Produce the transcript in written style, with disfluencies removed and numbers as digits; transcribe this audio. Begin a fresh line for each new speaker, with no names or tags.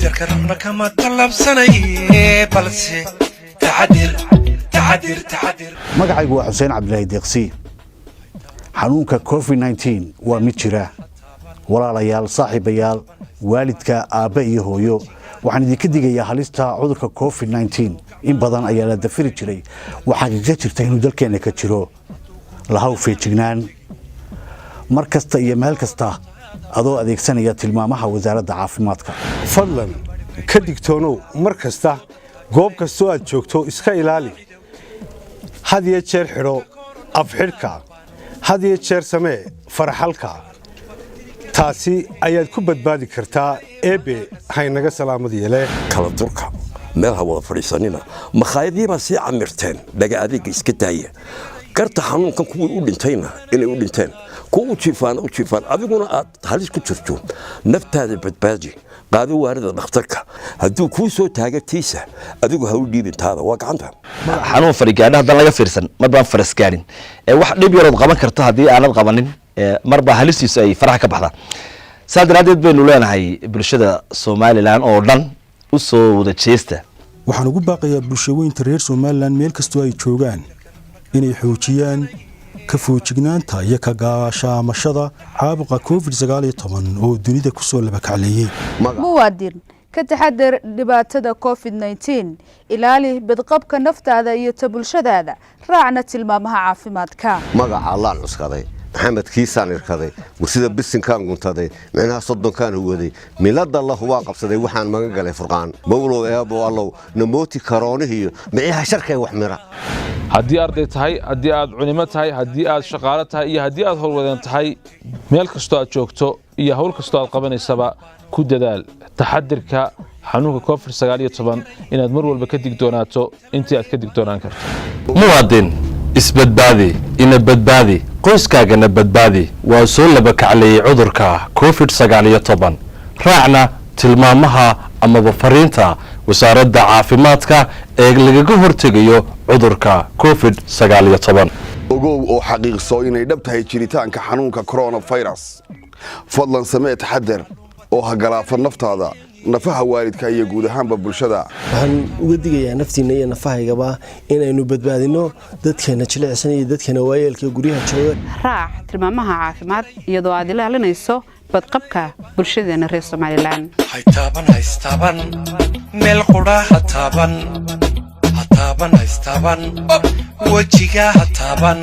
taxadir karna kama talab sanaye balse taxadir
magacaygu waa Xuseen Cabdilaahi Deeqsi xanuunka COVID-19 waa mid jira walaalayaal saaxiibayaal waalidka aabba iyo hooyo waxaan idinka digayaa halista cudurka COVID-19 in badan ayaa la dafiri jiray waxa ka jirta inuu dalkeena ka jiro lahaw feejignaan mar kasta iyo meel kasta adoo adeegsanaya tilmaamaha wasaaradda caafimaadka
fadlan ka digtoonow mar kasta goob kastoo aad joogto iska ilaali had iyo jeer xidho afxidhka had iyo jeer samee faraxalka taasi ayaad ku badbaadi kartaa eebe haynaga salaamad yeele
kala durka meel ha wada fadhiisanina makhaayadii baa sii camirteen dhaga adeega iska daaya garta xanuunkan kuwii u dhintayna inay u dhinteen kuwa u jiifaan adiguna aad halis ku jirto naftaada badbaadi qaado waarida dhakhtarka hadduu kuu soo taagatiisa adigu ha u dhiibintaada waa gacanta
xanuun farigaadha haddaan laga fiirsan mar baan faras gaarin wax dhib yarood qaban karto haddii aanad qabanin mar baa halistiisu ay faraha ka baxdaan saa daraadeed baynu leenahay bulshada Soomaaliland oo dhan u soo wada jeesta
waxaan ugu baaqayaa bulshooyinka reer Soomaaliland meel kastoo ay joogaan inay xoojiyaan ka foojignaanta iyo ka gaashaamashada caabuqa COVID-19 oo dunida ku soo laba kacleeyay
muwaadin ka taxadar dhibaatada COVID-19 ilaali badqabka naftaada iyo bulshadaada raacna tilmaamaha caafimaadka
magaca Allah cuskaday maxamed kiisaan irkaday warsida bisinkaan guntaday macnaha soddonkaan waday milada Allah waa qabsaday waxaan maga galay furqaan bawlow eebo allow namooti karoonihiyo miyaha sharkay wax mira
haddii arday tahay haddii aad culimo tahay haddii aad shaqaale tahay iyo haddii aad howlwadeen tahay meel kastoo aad joogto iyo hawl kastoo aad qabanaysaba ku dadaal taxadirka xanuunka COVID-19 inaad mar walba ka digtoonaato intii aad ka digtoonaan karto
muwaadin isbadbaadi ina badbaadi qoyskaagana badbaadi waa soo laba kacleeyay cudurka COVID-19 raacna tilmaamaha ama fariinta wasaaradda caafimaadka ee lagaga hortegayo cudurka COVID-19
ogow oo xaqiiqso inay dhab tahay jiritaanka xanuunka coronavirus fadlan samee taxadar oo hagalaafan naftaada nafaha waalidka iyo guud ahaanba bulshada
waxaan uga digayaa naftiina iyo nafahaygaba inaynu badbaadino dadkeena jilicsan iyo dadkeena waayeelka guryaha jooga
raac tilmaamaha caafimaad iyadoo aad ilaalinayso badqabka bulshadeena reer Soomaaliland
haystaban meel qura hataban wajiga hataban